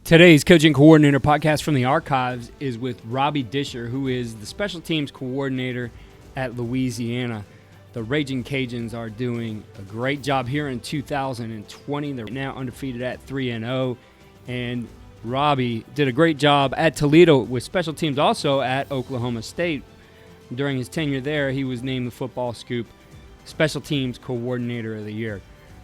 Today's Coaching Coordinator podcast from the archives is with Robby Discher, who is the special teams coordinator at Louisiana. The Ragin Cajuns are doing a great job here in 2020. They're now undefeated at 3-0. And Robby did a great job at Toledo with special teams, also at Oklahoma State. During his tenure there, he was named the Football Scoop Special Teams Coordinator of the Year.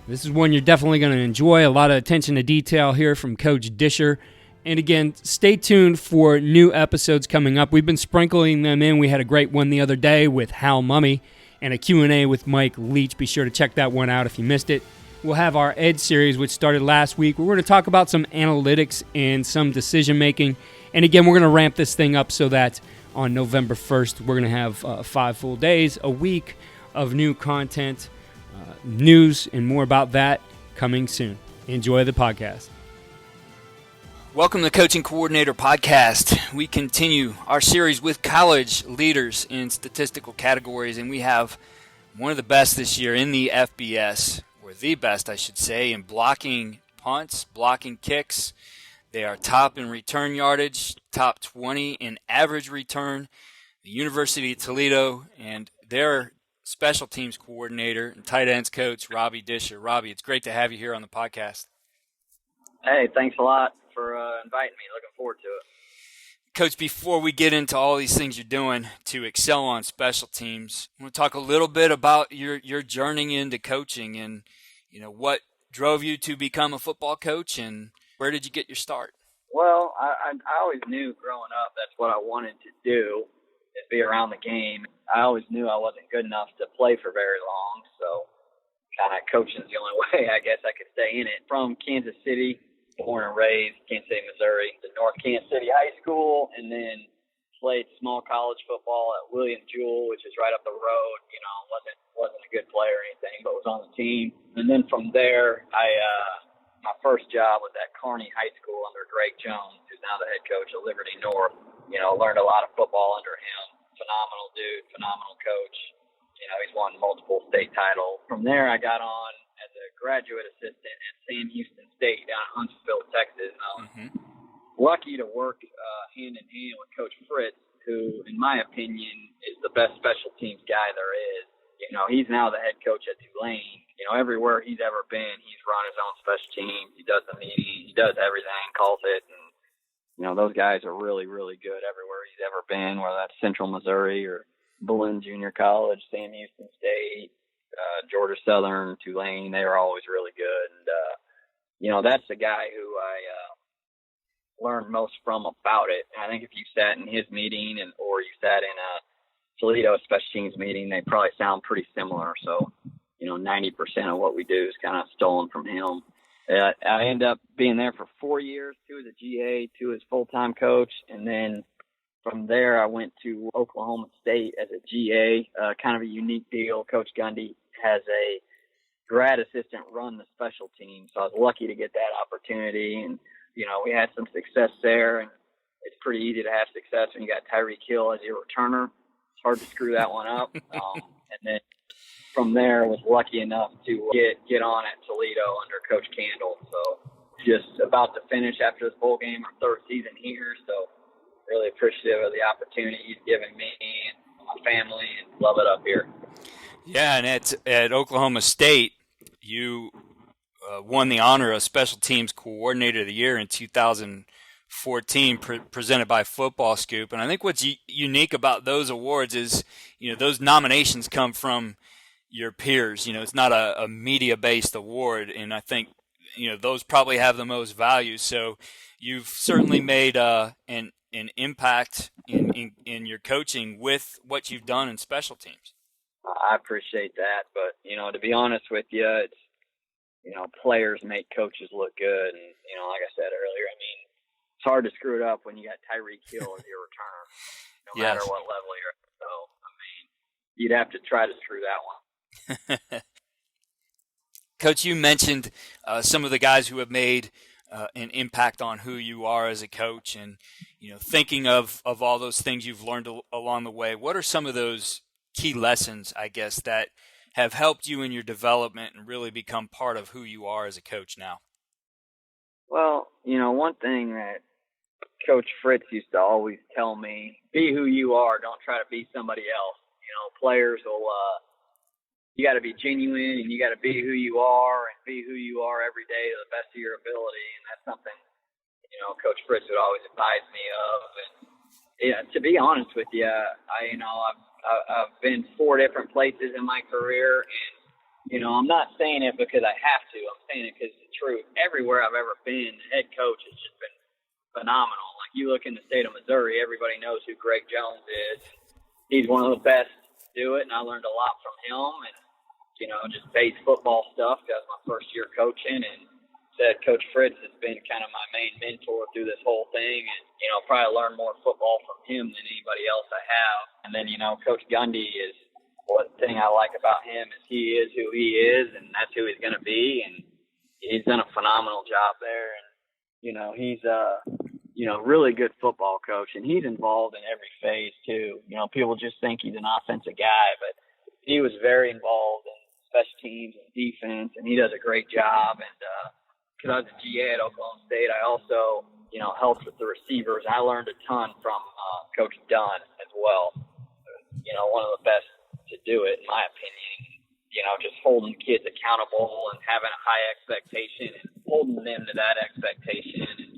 This is one you're definitely going to enjoy. A lot of attention to detail here from Coach Discher. And again, stay tuned for new episodes coming up. We've been sprinkling them in. We had a great one the other day with Hal Mummy and a Q&A with Mike Leach. Be sure to check that one out if you missed it. We'll have our Ed series, which started last week. We're going to talk about some analytics and some decision-making. And again, we're going to ramp this thing up so that on November 1st, we're going to have 5 full days, a week of new content, news, and more about that coming soon. Enjoy the podcast. Welcome to the Coaching Coordinator Podcast. We continue our series with college leaders in statistical categories, and we have one of the best this year in the FBS, or the best, I should say, in blocking punts, blocking kicks. They are top in return yardage, top 20 in average return. The University of Toledo and their special teams coordinator and tight ends coach, Robby Discher. Robby, it's great to have you here on the podcast. Hey, thanks a lot for inviting me. Looking forward to it. Coach, before we get into all these things you're doing to excel on special teams, I want to talk a little bit about your journey into coaching and, what drove you to become a football coach and where did you get your start? Well, I always knew growing up that's what I wanted to do, is be around the game. I always knew I wasn't good enough to play for very long, so kind of coaching is the only way I guess I could stay in it. From Kansas City, born and raised, Kansas City, Missouri, to North Kansas City High School, and then played small college football at William Jewell, which is right up the road. Wasn't a good player or anything, but was on the team. And then from there, my first job was at Kearney High School under Greg Jones, who's now the head coach of Liberty North. Learned a lot of football under him. Phenomenal dude, phenomenal coach. He's won multiple state titles. From there, I got on as a graduate assistant at Sam Houston State down in Huntsville, Texas. And I was lucky to work hand in hand with Coach Fritz, who, in my opinion, is the best special teams guy there is. He's now the head coach at Tulane. Everywhere he's ever been, he's run his own special teams. He does the meetings. He does everything, calls it. And, those guys are really, really good everywhere he's ever been, whether that's Central Missouri or Bullen Junior College, Sam Houston State, Georgia Southern, Tulane. They are always really good. And, that's the guy who I learned most from about it. I think if you sat in his meeting or you sat in a Toledo special teams meeting, they probably sound pretty similar. So, 90% of what we do is kind of stolen from him. I ended up being there for 4 years, 2 as a GA, 2 as full-time coach. And then from there, I went to Oklahoma State as a GA, kind of a unique deal. Coach Gundy has a grad assistant run the special team. So I was lucky to get that opportunity. And, we had some success there. And it's pretty easy to have success when you got Tyreek Hill as your returner. It's hard to screw that one up. And then from there, was lucky enough to get on at Toledo under Coach Candle. So just about to finish after this bowl game, our 3rd season here. So really appreciative of the opportunity he's given me and my family, and love it up here. Yeah, and at Oklahoma State, you won the honor of Special Teams Coordinator of the Year in 2014, presented by Football Scoop. And I think what's unique about those awards is, those nominations come from your peers. It's not a media-based award, and I think, those probably have the most value. So you've certainly made an impact in your coaching with what you've done in special teams. I appreciate that, but, to be honest with you, it's, players make coaches look good, and, like I said earlier, it's hard to screw it up when you got Tyreek Hill as your returner, no matter what level you're at. So, you'd have to try to screw that one. Coach, you mentioned some of the guys who have made an impact on who you are as a coach, and thinking of all those things you've learned along the way. What are some of those key lessons, I guess, that have helped you in your development and really become part of who you are as a coach now? Well, one thing that Coach Fritz used to always tell me, be who you are, don't try to be somebody else. Players will, you got to be genuine and you got to be who you are and be who you are every day to the best of your ability. And that's something, Coach Fritz would always advise me of. And to be honest with you, I've been 4 different places in my career, and I'm not saying it because I have to. I'm saying it because it's the truth. Everywhere I've ever been, the head coach has just been phenomenal. Like, you look in the state of Missouri, everybody knows who Greg Jones is. He's one of the best to do it, and I learned a lot from him. And just base football stuff. That was my first year coaching, and said Coach Fritz has been kind of my main mentor through this whole thing, and probably learned more football from him than anybody else I have. And then Coach Gundy is, one thing I like about him is he is who he is, and that's who he's going to be, and he's done a phenomenal job there. And he's really good football coach, and he's involved in every phase too. People just think he's an offensive guy, but he was very involved in special teams and defense, and he does a great job. And because I was a GA at Oklahoma State, I also helped with the receivers. I learned a ton from Coach Dunn as well. One of the best to do it, in my opinion. Just holding kids accountable and having a high expectation and holding them to that expectation. And,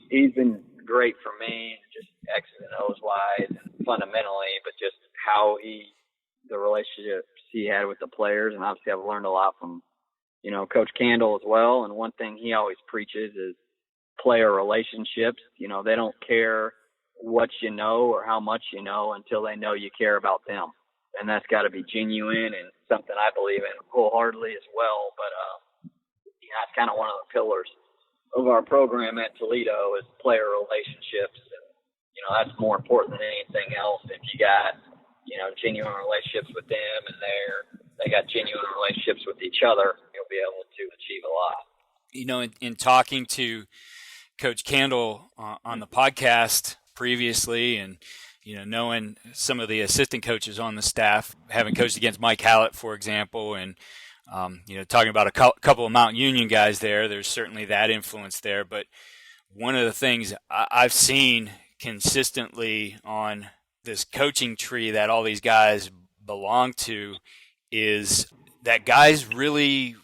he's been great for me, just X's and O's wise and fundamentally, but just how the relationships he had with the players. And obviously I've learned a lot from, Coach Candle as well. And one thing he always preaches is player relationships. They don't care what you know or how much you know until they know you care about them. And that's got to be genuine and something I believe in wholeheartedly as well. But that's kind of one of the pillars of our program at Toledo is player relationships. And, that's more important than anything else. If you got, genuine relationships with them and they got genuine relationships with each other, you'll be able to achieve a lot. In talking to Coach Candle on the podcast previously, and knowing some of the assistant coaches on the staff, having coached against Mike Hallett, for example, and talking about a couple of Mount Union guys there's certainly that influence there. But one of the things I've seen consistently on this coaching tree that all these guys belong to is that guys really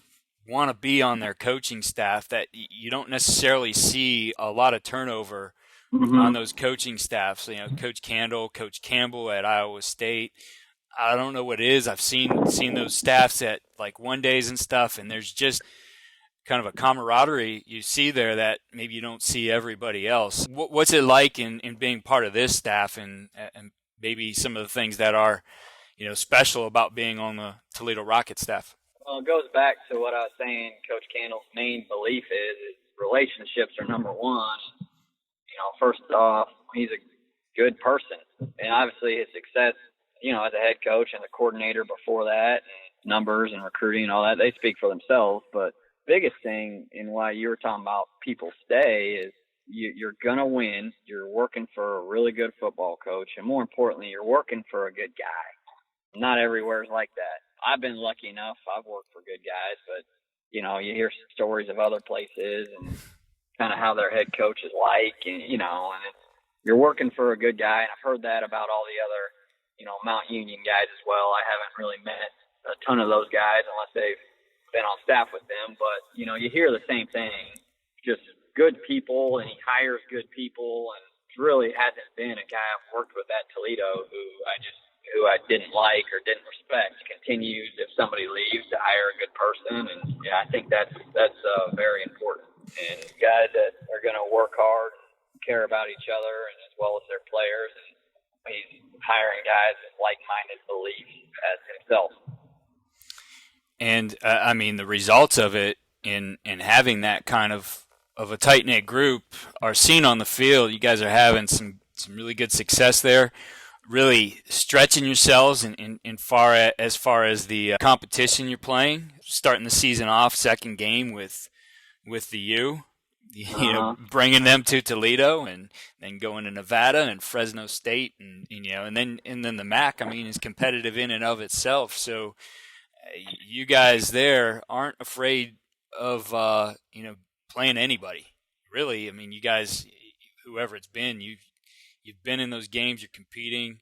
want to be on their coaching staff, that you don't necessarily see a lot of turnover on those coaching staffs. Coach Candle, Coach Campbell at Iowa State. I don't know what it is. I've seen those staffs at like one days and stuff, and there's just kind of a camaraderie you see there that maybe you don't see everybody else. What's it like in being part of this staff, and maybe some of the things that are special about being on the Toledo Rocket staff? Well, it goes back to what I was saying. Coach Candle's main belief is relationships are number one. First off, he's a good person, and obviously his success, as a head coach and a coordinator before that, and numbers and recruiting and all that, they speak for themselves. But biggest thing in why you were talking about people stay is you're going to win. You're working for a really good football coach, and more importantly, you're working for a good guy. Not everywhere is like that. I've been lucky enough. I've worked for good guys, but, you hear stories of other places and kind of how their head coach is like, and, you're working for a good guy. And I've heard that about all the other, Mount Union guys as well. I haven't really met a ton of those guys unless they've been on staff with them, but, you hear the same thing, just good people, and he hires good people, and really hasn't been a guy I've worked with at Toledo who I didn't like or didn't respect. Continues, if somebody leaves, to hire a good person. And I think that's very important. And guys that are going to work hard and care about each other and as well as their players. And he's hiring guys with like-minded beliefs as himself. And the results of it in having that kind of a tight-knit group are seen on the field. You guys are having some really good success there, really stretching yourselves as far as the competition you're playing. Starting the season off, second game with the U, bringing them to Toledo, and then going to Nevada and Fresno State, and then the MAC. Is competitive in and of itself. So you guys there aren't afraid of playing anybody. really, I mean, you guys, whoever it's been, you've been in those games, you're competing.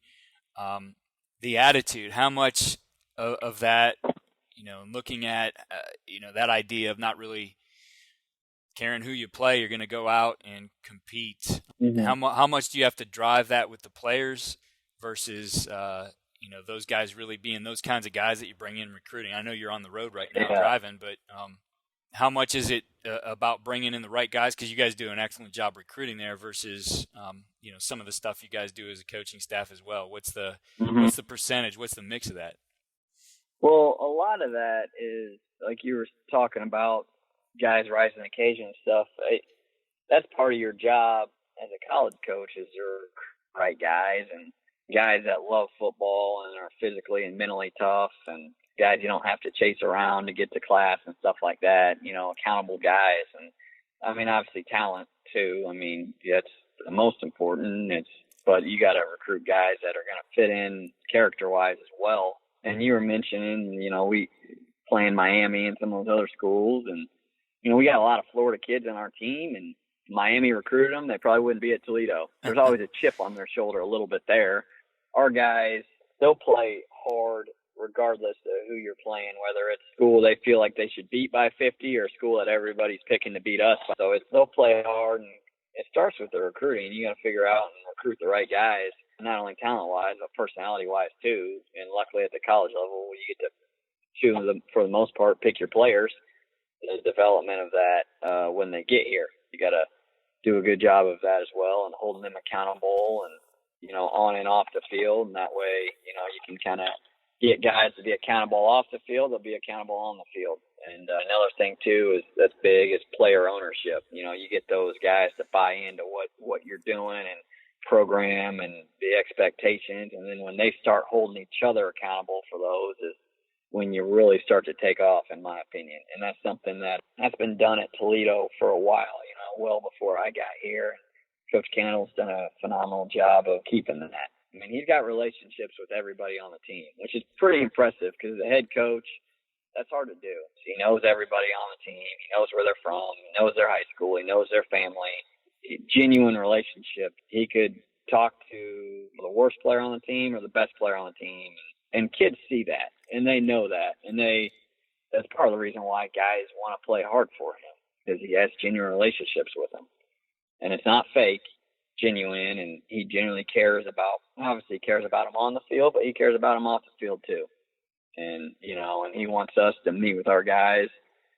The attitude, how much of that, looking at, that idea of not really caring who you play, you're going to go out and compete. Mm-hmm. How much do you have to drive that with the players versus, those guys really being those kinds of guys that you bring in recruiting? I know you're on the road right now driving, but how much is it about bringing in the right guys? Because you guys do an excellent job recruiting there versus, some of the stuff you guys do as a coaching staff as well. What's the percentage? What's the mix of that? Well, a lot of that is, like you were talking about, guys rising the occasion and stuff. That's part of your job as a college coach, is your right guys and guys that love football and are physically and mentally tough, and guys you don't have to chase around to get to class and stuff like that, accountable guys. And I mean, obviously talent too. I mean, that's the most important. But you got to recruit guys that are going to fit in character-wise as well. And you were mentioning, we play in Miami and some of those other schools, and we got a lot of Florida kids on our team, and Miami recruited them. They probably wouldn't be at Toledo. There's always a chip on their shoulder a little bit there. Our guys, they'll play hard regardless of who you're playing, whether it's school they feel like they should beat by 50 or school that everybody's picking to beat us. So they'll play hard, and it starts with the recruiting. You got to figure out and recruit the right guys, not only talent-wise, but personality-wise too. And luckily at the college level, you get to choose them, for the most part, pick your players. The development of that when they get here, you got to do a good job of that as well, and holding them accountable, and on and off the field. And that way, you can kind of get guys to be accountable off the field, they'll be accountable on the field. And another thing too that's big is player ownership. You get those guys to buy into what you're doing and program and the expectations, and then when they start holding each other accountable for those is when you really start to take off, in my opinion. And that's something that's been done at Toledo for a while, well before I got here. Coach Cannell's done a phenomenal job of keeping that. I mean, he's got relationships with everybody on the team, which is pretty impressive, because as a head coach, that's hard to do. So he knows everybody on the team. He knows where they're from. He knows their high school. He knows their family. Genuine relationship. He could talk to the worst player on the team or the best player on the team. And kids see that, and they know that. And that's part of the reason why guys want to play hard for him, because he has genuine relationships with them. And it's not fake, genuine, and he genuinely cares about them on the field, but he cares about them off the field too. And, and he wants us to meet with our guys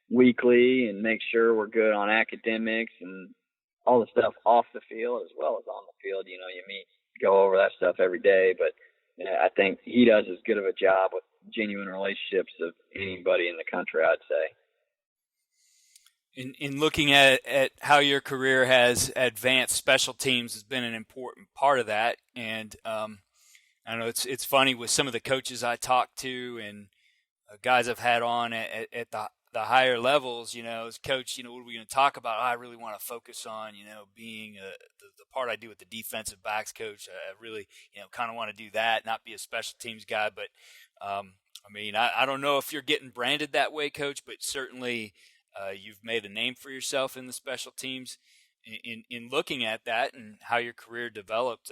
weekly and make sure we're good on academics and all the stuff off the field as well as on the field. You go over that stuff every day, but I think he does as good of a job with genuine relationships of anybody in the country, I'd say. In looking at how your career has advanced, special teams has been an important part of that. And I know it's funny with some of the coaches I talk to and guys I've had on at the higher levels, as coach, what are we going to talk about? I really want to focus on, being the part I do with the defensive backs coach. I really, kind of want to do that, not be a special teams guy. But, I don't know if you're getting branded that way, Coach, but certainly you've made a name for yourself in the special teams. In looking at that and how your career developed,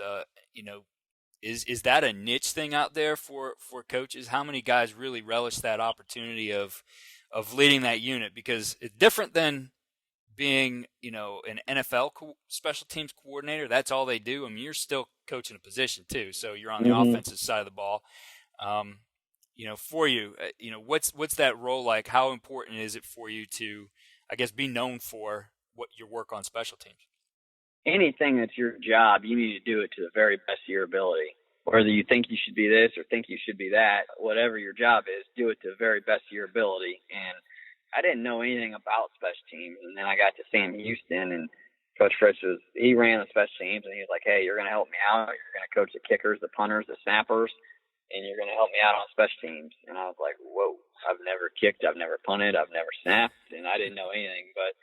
is that a niche thing out there for coaches? How many guys really relish that opportunity of leading that unit? Because it's different than being, an NFL special teams coordinator. That's all they do. I mean, you're still coaching a position too, so you're on the offensive side of the ball. For you, what's that role like? How important is it for you to, I guess, be known for what your work on special teams? Anything that's your job, you need to do it to the very best of your ability. Whether you think you should be this or think you should be that, whatever your job is, do it to the very best of your ability. And I didn't know anything about special teams, and then I got to Sam Houston, and Coach Fritz he ran the special teams, and he was like, "Hey, you're going to help me out. You're going to coach the kickers, the punters, the snappers, and you're going to help me out on special teams." And I was like, whoa, I've never kicked, I've never punted, I've never snapped, and I didn't know anything. But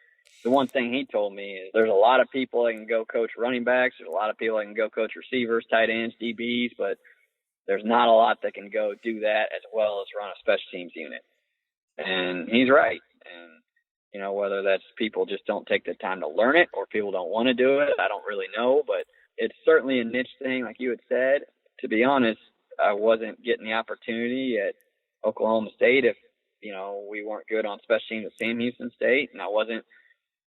the one thing he told me is there's a lot of people that can go coach running backs, there's a lot of people that can go coach receivers, tight ends, DBs, but there's not a lot that can go do that as well as run a special teams unit. And he's right. And whether that's people just don't take the time to learn it or people don't want to do it. I don't really know, but it's certainly a niche thing, like you had said. To be honest, I wasn't getting the opportunity at Oklahoma State if, we weren't good on special teams at Sam Houston State, and I wasn't,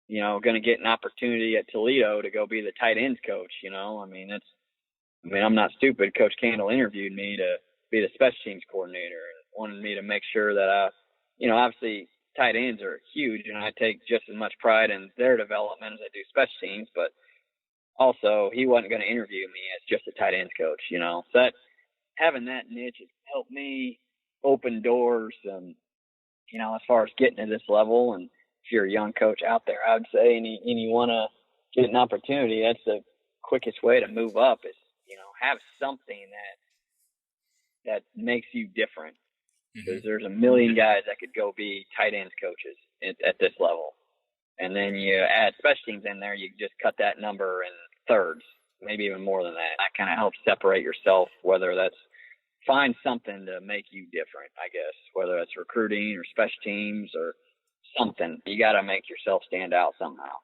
going to get an opportunity at Toledo to go be the tight ends coach. I'm not stupid. Coach Candle interviewed me to be the special teams coordinator and wanted me to make sure that obviously tight ends are huge, and I take just as much pride in their development as I do special teams, but also he wasn't going to interview me as just a tight ends coach, So having that niche has helped me open doors, as far as getting to this level. And if you're a young coach out there, I would say, and you want to get an opportunity, that's the quickest way to move up is, have something that makes you different. Because there's a million guys that could go be tight ends coaches at this level. And then you add special teams in there, you just cut that number in thirds, maybe even more than that. That kind of helps separate yourself, whether that's find something to make you different, I guess, whether it's recruiting or special teams or something. You got to make yourself stand out somehow.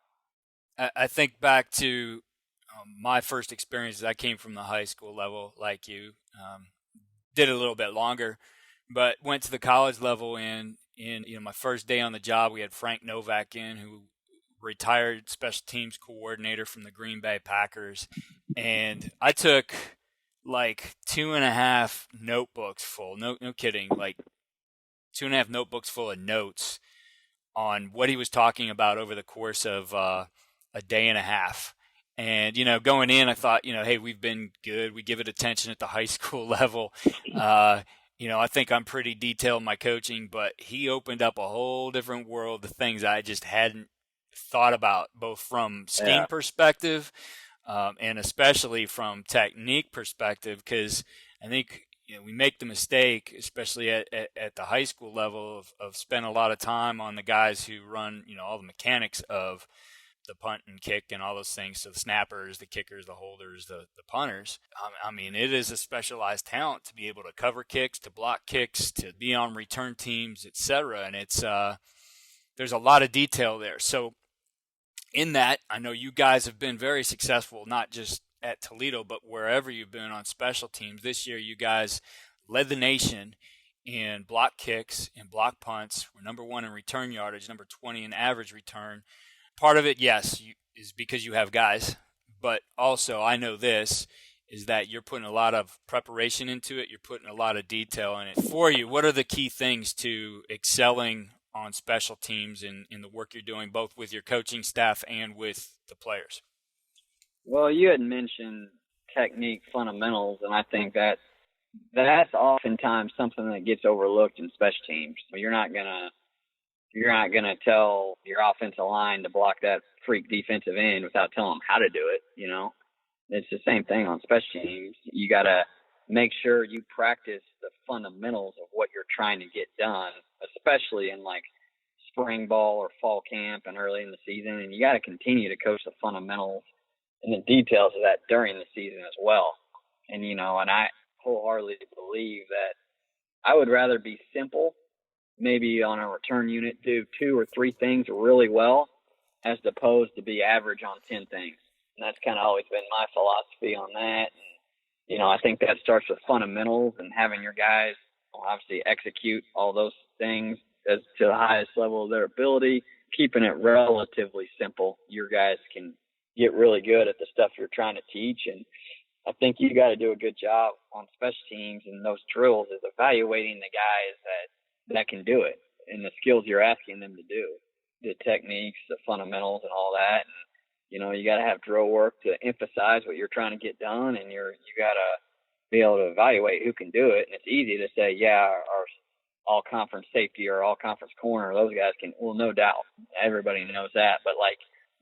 I think back to my first experiences. I came from the high school level like you, did it a little bit longer, but went to the college level. And my first day on the job, we had Frank Novak in, who retired special teams coordinator from the Green Bay Packers. And I took like 2.5 notebooks full, no kidding, like 2.5 notebooks full of notes on what he was talking about over the course of a day and a half. And, going in, I thought, hey, we've been good. We give it attention at the high school level. I think I'm pretty detailed in my coaching, but he opened up a whole different world of things I just hadn't thought about, both from scheme perspective and especially from technique perspective, because I think we make the mistake, especially at the high school level, of spending a lot of time on the guys who run, all the mechanics of the punt and kick and all those things. So the snappers, the kickers, the holders, the punters. It is a specialized talent to be able to cover kicks, to block kicks, to be on return teams, etc. And it's there's a lot of detail there. So in that, I know you guys have been very successful, not just at Toledo, but wherever you've been on special teams. This year, you guys led the nation in block kicks and block punts. We're number 1 in return yardage, number 20 in average return. Part of it, yes, is because you have guys, but also I know this is that you're putting a lot of preparation into it. You're putting a lot of detail in it. For you, what are the key things to excelling on special teams in the work you're doing, both with your coaching staff and with the players? Well, you had mentioned technique fundamentals, and I think that's oftentimes something that gets overlooked in special teams. You're not gonna tell your offensive line to block that freak defensive end without telling them how to do it. It's the same thing on special teams. You gotta make sure you practice the fundamentals of what you're trying to get done, especially in like spring ball or fall camp and early in the season. And you got to continue to coach the fundamentals and the details of that during the season as well. And, and I wholeheartedly believe that I would rather be simple, maybe on a return unit, do 2 or 3 things really well, as opposed to be average on 10 things. And that's kind of always been my philosophy on that. And, I think that starts with fundamentals and having your guys obviously execute all those things as to the highest level of their ability, keeping it relatively simple. Your guys can get really good at the stuff you're trying to teach. And I think you got to do a good job on special teams and those drills is evaluating the guys that can do it and the skills you're asking them to do, the techniques, the fundamentals and all that. And, you got to have drill work to emphasize what you're trying to get done, and you got to be able to evaluate who can do it. And it's easy to say, yeah, our all-conference safety or all-conference corner, those guys can, well, no doubt. Everybody knows that. But,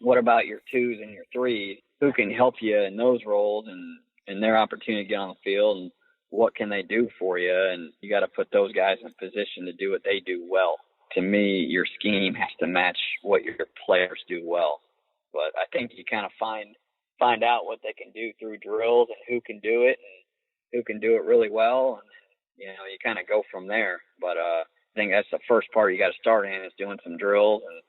what about your 2s and your 3s? Who can help you in those roles and their opportunity to get on the field, and what can they do for you? And you got to put those guys in position to do what they do well. To me, your scheme has to match what your players do well. But I think you kind of find out what they can do through drills and who can do it and who can do it really well. And, you kind of go from there. But I think that's the first part you got to start in is doing some drills and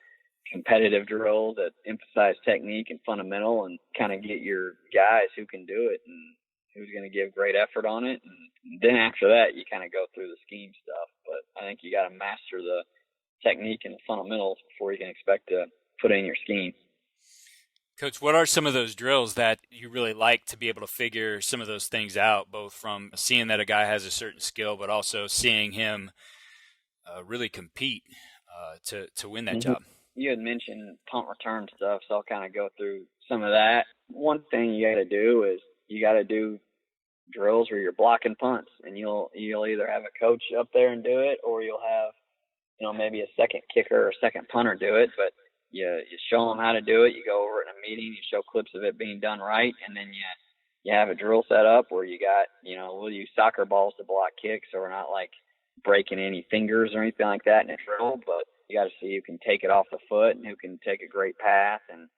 competitive drills that emphasize technique and fundamental, and kind of get your guys who can do it and who's going to give great effort on it. And then after that, you kind of go through the scheme stuff. But I think you got to master the technique and the fundamentals before you can expect to put in your scheme. Coach, what are some of those drills that you really like to be able to figure some of those things out, both from seeing that a guy has a certain skill, but also seeing him really compete to win that job? You had mentioned punt return stuff, so I'll kind of go through some of that. One thing you got to do is you got to do drills where you're blocking punts, and you'll either have a coach up there and do it, or you'll have, maybe a second kicker or second punter do it. But you show them how to do it. You go over it in a meeting. You show clips of it being done right, and then you have a drill set up where you got, we'll use soccer balls to block kicks, so we're not like breaking any fingers or anything like that in a drill, but you got to see who can take it off the foot and who can take a great pass and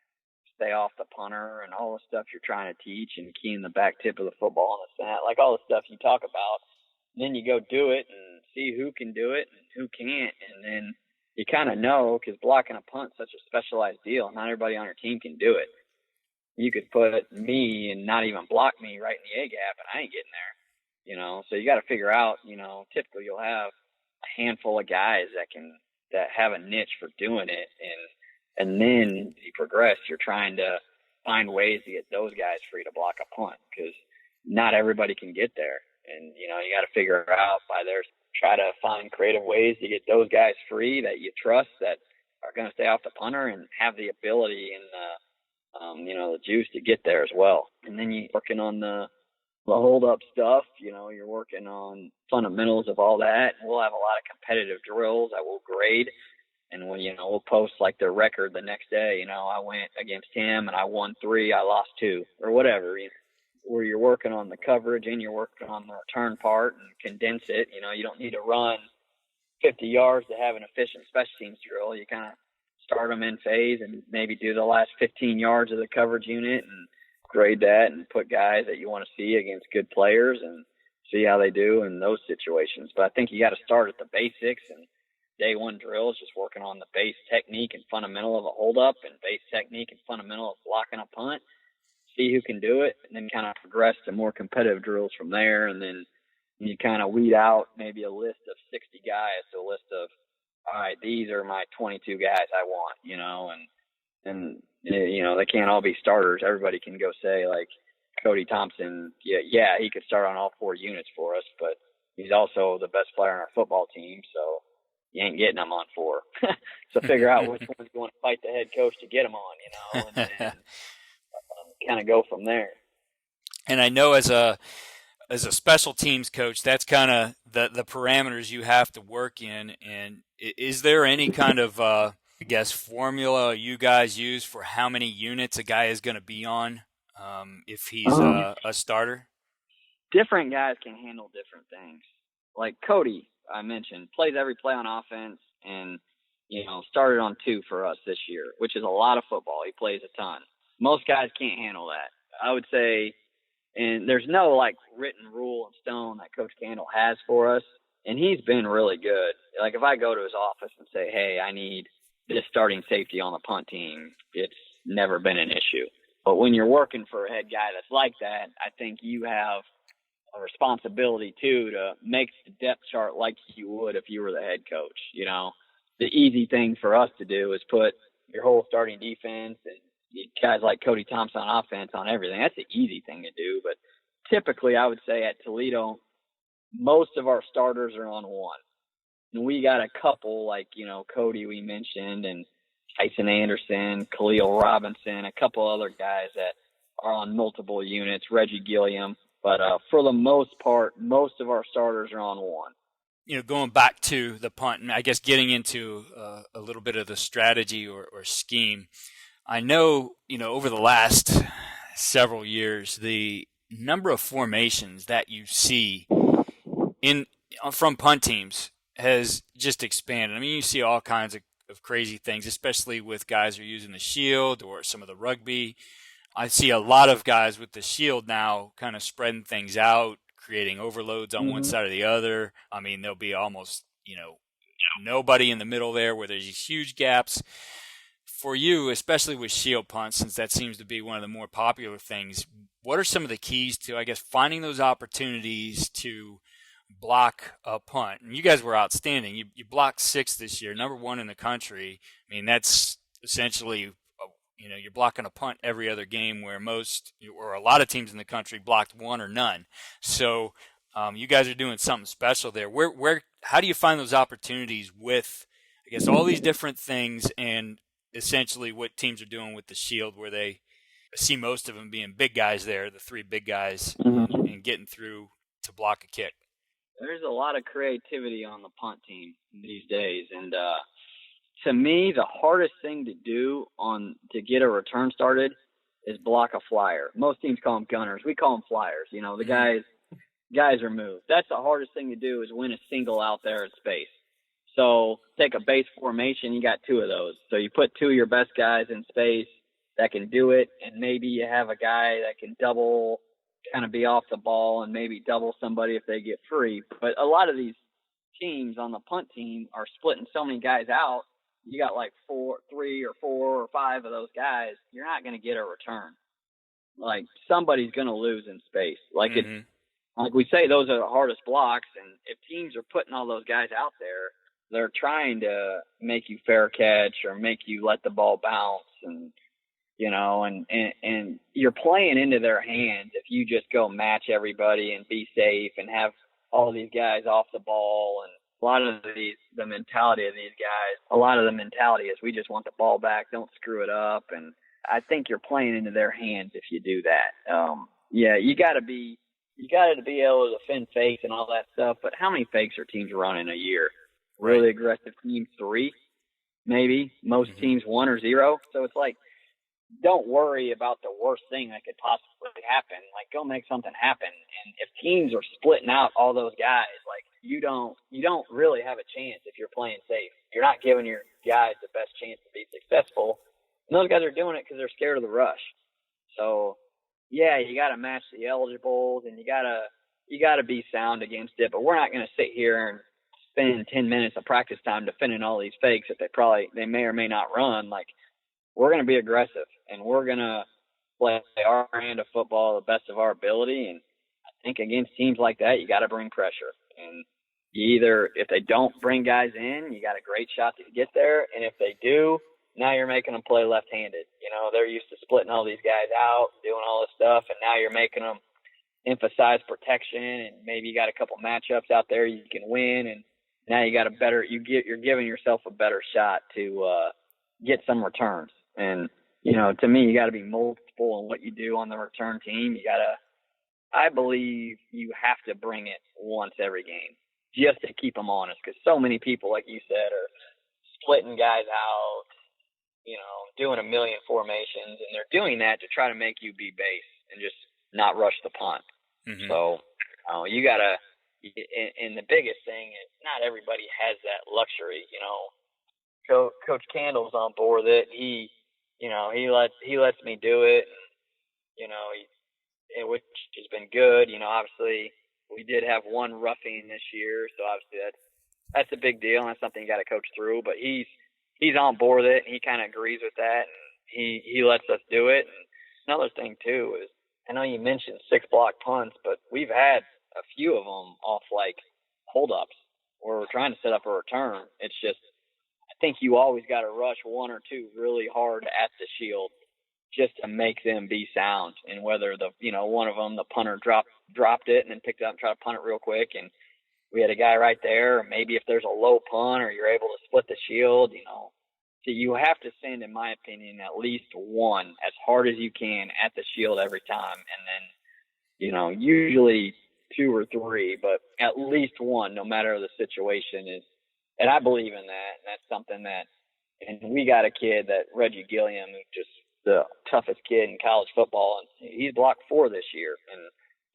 stay off the punter and all the stuff you're trying to teach, and keying the back tip of the football on the snap, like all the stuff you talk about. And then you go do it and see who can do it and who can't, and then you kind of know, because blocking a punt is such a specialized deal. Not everybody on your team can do it. You could put me and not even block me right in the A gap, and I ain't getting there. So you got to figure out, typically you'll have a handful of guys that have a niche for doing it. And then you progress, you're trying to find ways to get those guys free to block a punt, because not everybody can get there. And, you got to figure out try to find creative ways to get those guys free that you trust, that are going to stay off the punter and have the ability and the juice to get there as well. And then you're working on the hold up stuff, you're working on fundamentals of all that. We'll have a lot of competitive drills that we'll grade, and we'll post like their record the next day. I went against him and I won 3, I lost 2, or whatever, where you're working on the coverage and you're working on the return part and condense it. You don't need to run 50 yards to have an efficient special teams drill. You kind of start them in phase and maybe do the last 15 yards of the coverage unit and grade that and put guys that you want to see against good players and see how they do in those situations. But I think you got to start at the basics, and day one drills, just working on the base technique and fundamental of a hold-up and base technique and fundamental of blocking a punt, see who can do it, and then kind of progress to more competitive drills from there. And then you kind of weed out maybe a list of 60 guys, so a list of, all right, these are my 22 guys I want, and they can't all be starters. Everybody can go say, like, Cody Thompson, yeah, he could start on all 4 units for us, but he's also the best player on our football team, so you ain't getting him on 4. So figure out which one's going to fight the head coach to get him on, and then kind of go from there. And I know as a special teams coach, that's kind of the parameters you have to work in. And is there any kind of formula you guys use for how many units a guy is going to be on if he's a starter? Different guys can handle different things. Like Cody, I mentioned, plays every play on offense, and started on 2 for us this year, which is a lot of football. He plays a ton. Most guys can't handle that, I would say. And there's no like written rule in stone that Coach Candle has for us, and he's been really good. Like if I go to his office and say, hey, I need this starting safety on the punt team, it's never been an issue. But when you're working for a head guy that's like that, I think you have a responsibility too to make the depth chart like you would if you were the head coach. The easy thing for us to do is put your whole starting defense and guys like Cody Thompson on offense on everything. That's the easy thing to do. But typically I would say at Toledo, most of our starters are on 1. And we got a couple like, Cody we mentioned, and Tyson Anderson, Khalil Robinson, a couple other guys that are on multiple units, Reggie Gilliam. But for the most part, most of our starters are on 1. Going back to the punt, and I guess getting into a little bit of the strategy or scheme, I know, over the last several years, the number of formations that you see from punt teams has just expanded. I mean, you see all kinds of crazy things, especially with guys who are using the shield or some of the rugby. I see a lot of guys with the shield now kind of spreading things out, creating overloads on one side or the other. I mean, there'll be almost, nobody in the middle there where there's these huge gaps. for you, especially with shield punts, since that seems to be one of the more popular things, what are some of the keys to, I guess, finding those opportunities to block a punt? And you guys were outstanding. You blocked 6 this year, number 1 in the country. I mean, that's essentially, you're blocking a punt every other game, where most or a lot of teams in the country blocked 1 or none. So you guys are doing something special there. How do you find those opportunities with, I guess, all these different things, and essentially what teams are doing with the shield, where I see most of them being big guys there, the 3 big guys, and getting through to block a kick? There's a lot of creativity on the punt team these days, and to me, the hardest thing to do to get a return started is block a flyer. Most teams call them gunners. We call them flyers. The guys are moved. That's the hardest thing to do, is win a single out there in space. So take a base formation, you got 2 of those. So you put 2 of your best guys in space that can do it, and maybe you have a guy that can double, kind of be off the ball, and maybe double somebody if they get free. But a lot of these teams on the punt team are splitting so many guys out. You got like 3 or 4 or 5 of those guys. You're not going to get a return. Like, somebody's going to lose in space. Like like we say, those are the hardest blocks. And if teams are putting all those guys out there, they're trying to make you fair catch or make you let the ball bounce, and you're playing into their hands if you just go match everybody and be safe and have all these guys off the ball. And a lot of the mentality of these guys, is we just want the ball back, don't screw it up. And I think you're playing into their hands if you do that. You got to be able to defend fakes and all that stuff. But how many fakes are teams running a year? Really aggressive teams, 3, maybe. Most teams 1 or 0. So it's like, don't worry about the worst thing that could possibly happen. Like, go make something happen. And if teams are splitting out all those guys, like, you don't really have a chance if you're playing safe. You're not giving your guys the best chance to be successful. And those guys are doing it because they're scared of the rush. So, yeah, you got to match the eligibles, and you got to be sound against it. But we're not going to sit here and spend 10 minutes of practice time defending all these fakes that they may or may not run. Like, we're going to be aggressive, and we're going to play our brand of football the best of our ability. And I think against teams like that, you got to bring pressure. And if they don't bring guys in, you got a great shot to get there. And if they do, now you're making them play left-handed. They're used to splitting all these guys out, doing all this stuff, and now you're making them emphasize protection, and maybe you got a couple matchups out there you can win, and now you got you're giving yourself a better shot to get some returns. And, to me, you got to be multiple in what you do on the return team. I believe you have to bring it once every game just to keep them honest, because so many people, like you said, are splitting guys out, doing a million formations, and they're doing that to try to make you be base and just not rush the punt. So you got to – and the biggest thing is not everybody has that luxury. Coach Candle's on board with it. He lets me do it, which has been good. Obviously we did have one roughing this year, so obviously that's a big deal, and that's something you got to coach through. But he's on board with it, and he kind of agrees with that, and he lets us do it. And another thing too is, I know you mentioned 6 block punts, but we've had a few of them off like holdups where we're trying to set up a return. It's just, I think you always got to rush 1 or 2 really hard at the shield just to make them be sound. And whether one of them, the punter dropped it and then picked it up and tried to punt it real quick, and we had a guy right there. Or maybe if there's a low punt or you're able to split the shield, so you have to send, in my opinion, at least 1 as hard as you can at the shield every time. And then, usually 2 or 3, but at least 1, no matter the situation is. And I believe in that. And that's something and we got a kid, that Reggie Gilliam, who's just the toughest kid in college football. And he's blocked 4 this year. And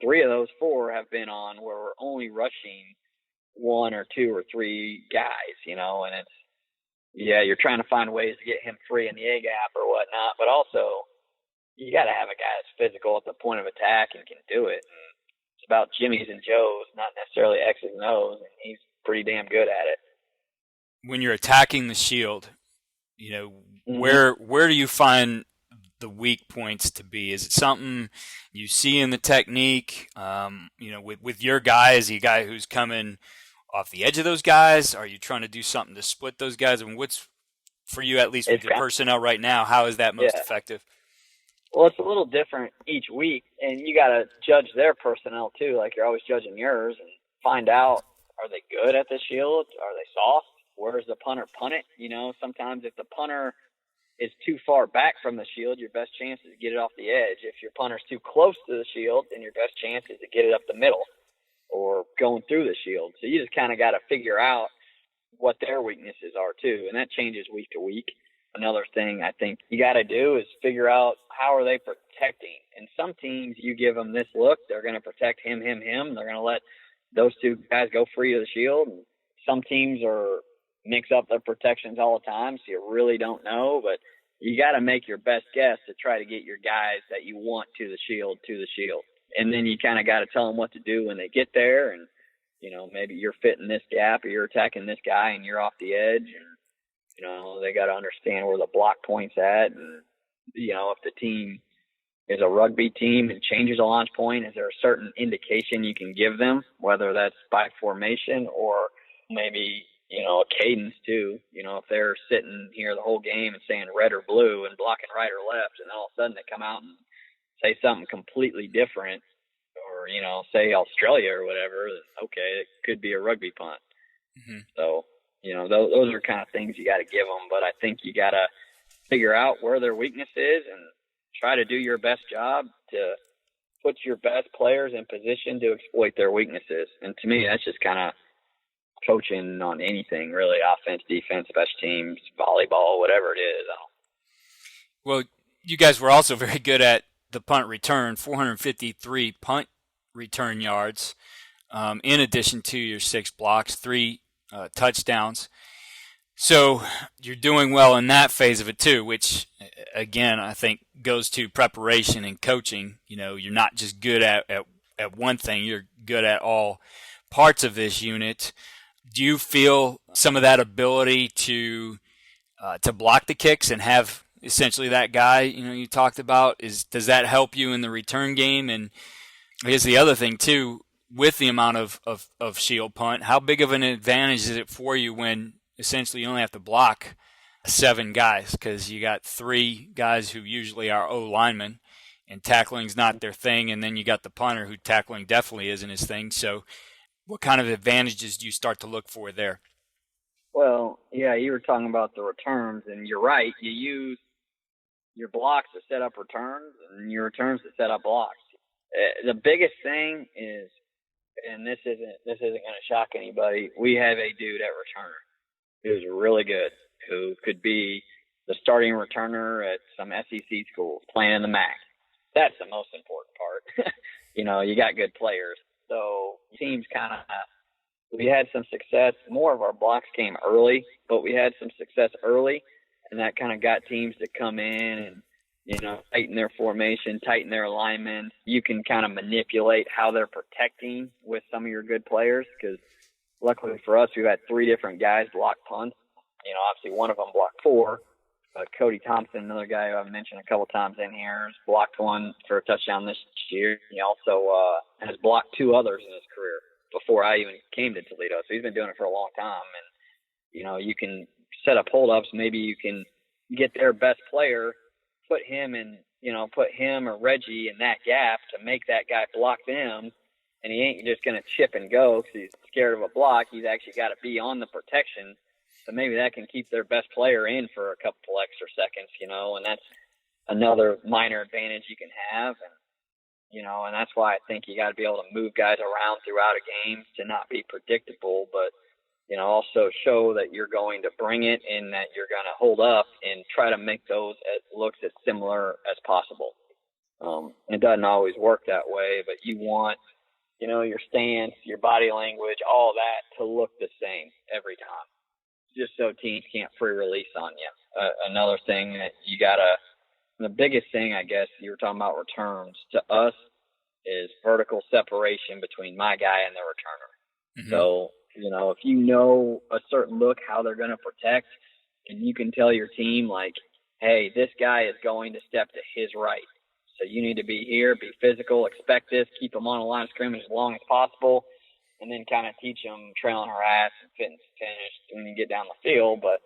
3 of those 4 have been on where we're only rushing 1 or 2 or 3 guys, and it's, you're trying to find ways to get him free in the A gap or whatnot, but also you got to have a guy that's physical at the point of attack and can do it. And it's about Jimmy's and Joe's, not necessarily X's and O's, and he's pretty damn good at it. When you're attacking the shield, where do you find the weak points to be? Is it something you see in the technique? With your guy, is he a guy who's coming off the edge of those guys? Are you trying to do something to split those guys? I mean, what's for you, at least with your personnel right now, how is that most effective? Well, it's a little different each week, and you got to judge their personnel too, like you're always judging yours, and find out, are they good at the shield? Are they soft? Where's the punter punt it? Sometimes if the punter is too far back from the shield, your best chance is to get it off the edge. If your punter's too close to the shield, then your best chance is to get it up the middle or going through the shield. So you just kind of got to figure out what their weaknesses are too, and that changes week to week. Another thing I think you got to do is figure out how are they protecting. And some teams, you give them this look, they're going to protect him. They're going to let those two guys go free to the shield. And some teams mix up their protections all the time, so you really don't know. But you got to make your best guess to try to get your guys that you want to the shield. And then you kind of got to tell them what to do when they get there. And, maybe you're fitting this gap or you're attacking this guy and you're off the edge. And, they got to understand where the block point's at. And, if the team is a rugby team and changes a launch point, is there a certain indication you can give them, whether that's by formation or maybe, a cadence too? If they're sitting here the whole game and saying red or blue and blocking right or left, and all of a sudden they come out and say something completely different, or, say Australia or whatever, then okay, it could be a rugby punt. Mm-hmm. So, those are kind of things you got to give them. But I think you got to figure out where their weakness is and try to do your best job to put your best players in position to exploit their weaknesses. And to me, that's just kind of coaching on anything, really, offense, defense, special teams, volleyball, whatever it is. Well, you guys were also very good at the punt return, 453 punt return yards, in addition to your 6 blocks, 3 touchdowns. So you're doing well in that phase of it too, which again I think goes to preparation and coaching. You're not just good at one thing; you're good at all parts of this unit. Do you feel some of that ability to block the kicks and have essentially that guy you talked about? Does that help you in the return game? And I guess the other thing too, with the amount of shield punt, how big of an advantage is it for you when essentially you only have to block 7 guys, because you got 3 guys who usually are O linemen and tackling's not their thing, and then you got the punter who tackling definitely isn't his thing. So what kind of advantages do you start to look for there? Well, yeah, you were talking about the returns, and you're right. You use your blocks to set up returns and your returns to set up blocks. The biggest thing is, and this isn't going to shock anybody, we have a dude at returner who's really good, who could be the starting returner at some SEC schools playing in the MAC. That's the most important part. You got good players. So teams we had some success. More of our blocks came early, but we had some success early, and that kind of got teams to come in and, tighten their formation, tighten their alignment. You can kind of manipulate how they're protecting with some of your good players, because luckily for us, we've had 3 different guys block punts. Obviously one of them blocked 4. Cody Thompson, another guy who I've mentioned a couple times in here, has blocked 1 for a touchdown this year. He also has blocked 2 others in his career before I even came to Toledo. So he's been doing it for a long time. And, you can set up holdups. Maybe you can get their best player, put him or Reggie in that gap to make that guy block them. And he ain't just going to chip and go because he's scared of a block. He's actually got to be on the protection. So maybe that can keep their best player in for a couple extra seconds, and that's another minor advantage you can have. And that's why I think you got to be able to move guys around throughout a game to not be predictable, but, also show that you're going to bring it and that you're going to hold up and try to make those looks as similar as possible. It doesn't always work that way, but you want, your stance, your body language, all that to look the same every time, just so teams can't free release on you. Another thing that the biggest thing, I guess, you were talking about returns, to us is vertical separation between my guy and the returner. Mm-hmm. So, if you know a certain look, how they're going to protect, and you can tell your team, like, hey, this guy is going to step to his right. So you need to be here, be physical, expect this, keep them on the line of scrimmage as long as possible, and then kind of teach them trailing harass and finish when you get down the field. But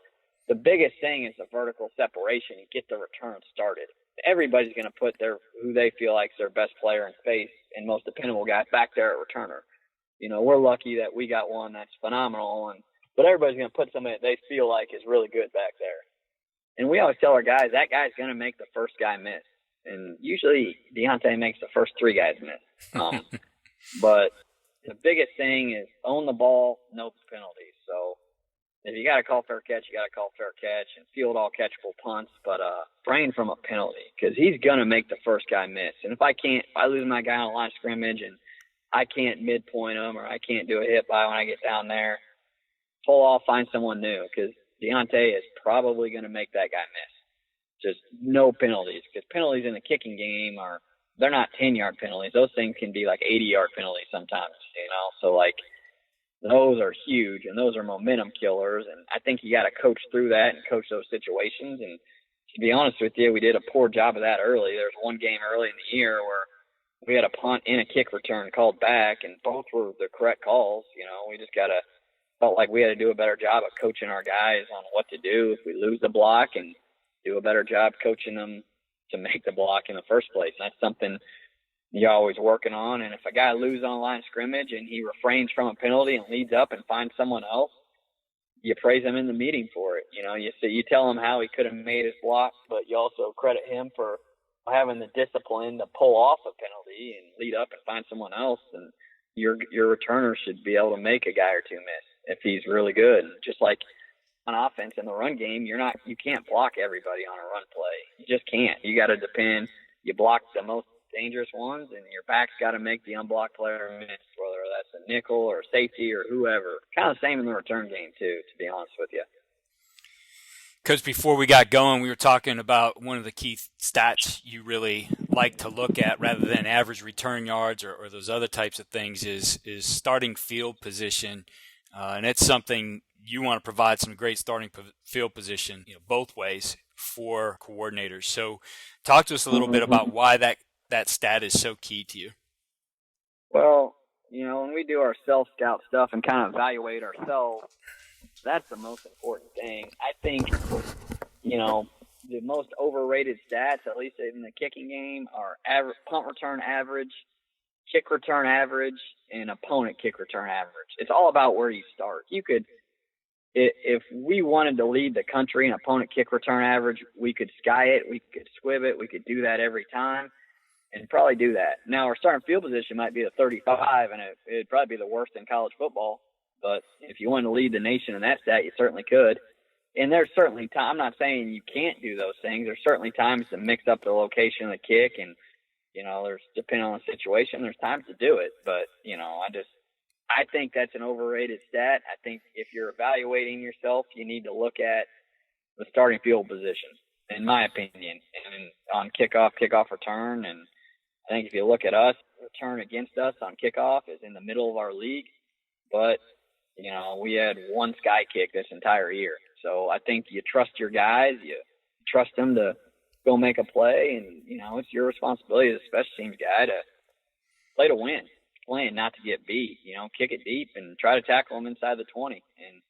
the biggest thing is the vertical separation and get the return started. Everybody's going to put who they feel like is their best player in space and most dependable guy back there at returner. You know, we're lucky that we got one that's phenomenal, but everybody's going to put somebody that they feel like is really good back there. And we always tell our guys, that guy's going to make the first guy miss. And usually Deontay makes the first three guys miss. But the biggest thing is own the ball, no penalties. So if you got to call fair catch, you got to call fair catch and field all catchable punts, but refrain from a penalty because he's going to make the first guy miss. And if I lose my guy on the line of scrimmage and I can't midpoint him or I can't do a hit by when I get down there, pull off, find someone new because Deontay is probably going to make that guy miss. Just no penalties because penalties in the kicking game they're not 10-yard penalties. Those things can be like 80-yard penalties sometimes, So, like, those are huge, and those are momentum killers. And I think you got to coach through that and coach those situations. And to be honest with you, we did a poor job of that early. There was one game early in the year where we had a punt and a kick return called back, and both were the correct calls. We just felt like we had to do a better job of coaching our guys on what to do if we lose the block and do a better job coaching them to make the block in the first place. And that's something you're always working on. And if a guy loses on the line of scrimmage and he refrains from a penalty and leads up and finds someone else, you praise him in the meeting for it. You tell him how he could have made his block, but you also credit him for having the discipline to pull off a penalty and lead up and find someone else. And your returner should be able to make a guy or two miss if he's really good. And just like on offense in the run game, you can't block everybody on a run play. You just can't. You got to depend. You block the most dangerous ones, and your back's got to make the unblocked player miss, whether that's a nickel or safety or whoever. Kind of the same in the return game too, to be honest with you. Coach, before we got going, we were talking about one of the key stats you really like to look at rather than average return yards or those other types of things is starting field position. And it's something you want to provide some great starting field position, both ways for coordinators. So talk to us a little bit about why that stat is so key to you. Well, when we do our self-scout stuff and kind of evaluate ourselves, that's the most important thing. I think, the most overrated stats, at least in the kicking game, are punt return average, kick return average, and opponent kick return average. It's all about where you start. If we wanted to lead the country in opponent kick return average, we could sky it, we could squib it, we could do that every time and probably do that. Now, our starting field position might be the 35, and it'd probably be the worst in college football. But if you wanted to lead the nation in that stat, you certainly could. And there's certainly time. I'm not saying you can't do those things. There's certainly times to mix up the location of the kick, and there's depending on the situation, there's times to do it. But I think that's an overrated stat. I think if you're evaluating yourself, you need to look at the starting field position, in my opinion, and on kickoff return. And I think if you look at us, return against us on kickoff is in the middle of our league, but we had one sky kick this entire year. So I think you trust your guys, you trust them to go make a play, and it's your responsibility as a special teams guy to play to win, playing not to get beat. Kick it deep and try to tackle them inside the 20. And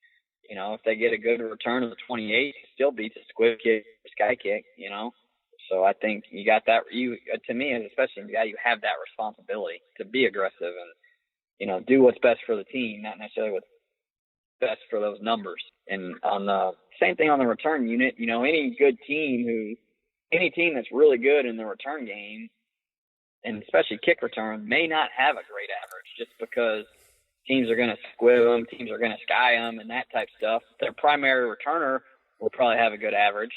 if they get a good return of the 28, it still beats a squib kick, sky kick. So I think you got that. To me, as a special teams guy, you have that responsibility to be aggressive and do what's best for the team, not necessarily what's best for those numbers. And on the same thing on the return unit, any team that's really good in the return game, and especially kick return, may not have a great average just because teams are going to squib them, teams are going to sky them, and that type of stuff. Their primary returner will probably have a good average.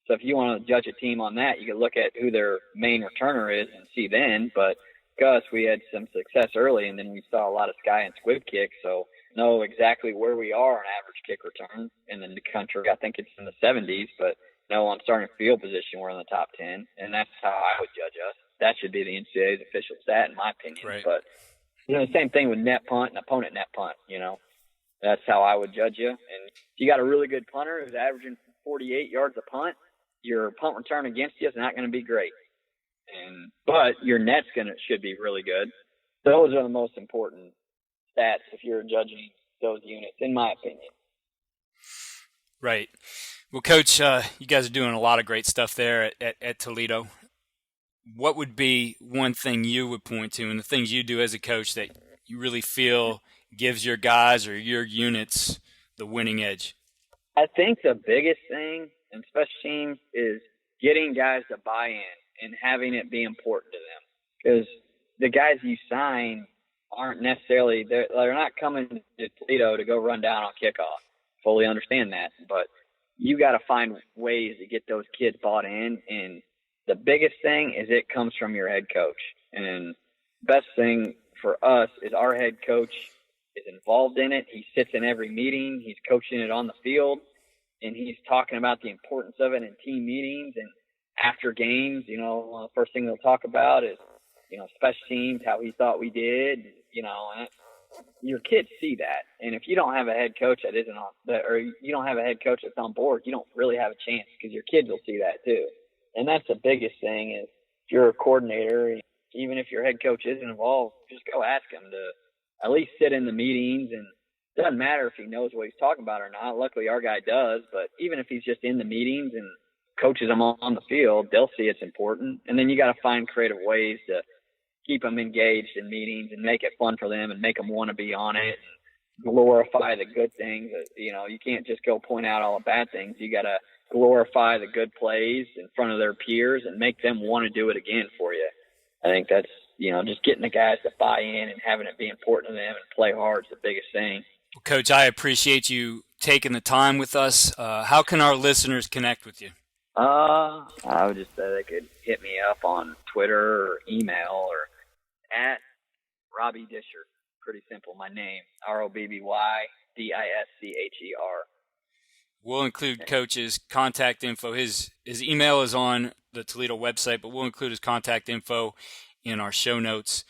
So if you want to judge a team on that, you can look at who their main returner is and see then. But us, we had some success early, and then we saw a lot of sky and squib kicks, so know exactly where we are on average kick return in the country. I think it's in the 70s, but on starting field position, we're in the top 10, and that's how I would judge us. That should be the NCAA's official stat, in my opinion. Right. But the same thing with net punt and opponent net punt. That's how I would judge you. And if you got a really good punter who's averaging 48 yards a punt, your punt return against you is not going to be great. But your net's should be really good. Those are the most important stats if you're judging those units, in my opinion. Right. Well, Coach, you guys are doing a lot of great stuff there at Toledo. What would be one thing you would point to, and the things you do as a coach that you really feel gives your guys or your units the winning edge? I think the biggest thing in special teams is getting guys to buy in and having it be important to them. Because the guys you sign aren't necessarily, they're not coming to Toledo to go run down on kickoff. Fully understand that. But you got to find ways to get those kids bought in. And the biggest thing is it comes from your head coach. And best thing for us is our head coach is involved in it. He sits in every meeting. He's coaching it on the field. And he's talking about the importance of it in team meetings. And after games, the first thing they'll talk about is, special teams, how he thought we did, and your kids see that. And if you don't have a head coach that isn't on that, or you don't have a head coach that's on board, you don't really have a chance because your kids will see that too. And that's the biggest thing is if you're a coordinator, even if your head coach isn't involved, just go ask him to at least sit in the meetings. And it doesn't matter if he knows what he's talking about or not. Luckily our guy does, but even if he's just in the meetings and coaches them on the field, they'll see it's important. And then you got to find creative ways to keep them engaged in meetings and make it fun for them and make them want to be on it and glorify the good things. You can't just go point out all the bad things. You got to glorify the good plays in front of their peers and make them want to do it again for you. I think that's, just getting the guys to buy in and having it be important to them and play hard is the biggest thing. Well, Coach, I appreciate you taking the time with us. How can our listeners connect with you? I would just say they could hit me up on Twitter or email or at Robby Discher. Pretty simple. My name, ROBBYDISCHER. We'll include Coach's contact info. His email is on the Toledo website, but we'll include his contact info in our show notes.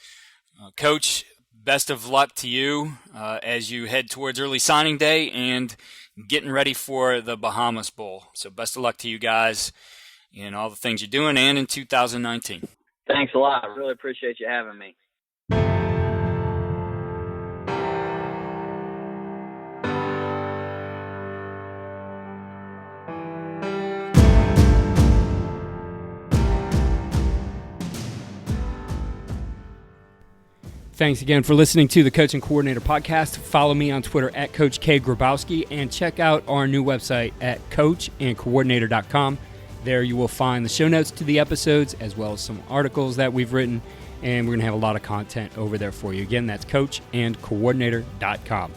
Coach, best of luck to you as you head towards early signing day and getting ready for the Bahamas Bowl. So best of luck to you guys in all the things you're doing and in 2019. Thanks a lot. I really appreciate you having me. Thanks again for listening to the Coach and Coordinator Podcast. Follow me on Twitter at Coach K. Grabowski and check out our new website at coachandcoordinator.com. There you will find the show notes to the episodes as well as some articles that we've written, and we're going to have a lot of content over there for you. Again, that's coachandcoordinator.com.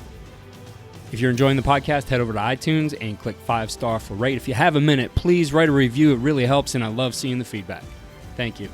If you're enjoying the podcast, head over to iTunes and click 5-star for rate. If you have a minute, please write a review. It really helps, and I love seeing the feedback. Thank you.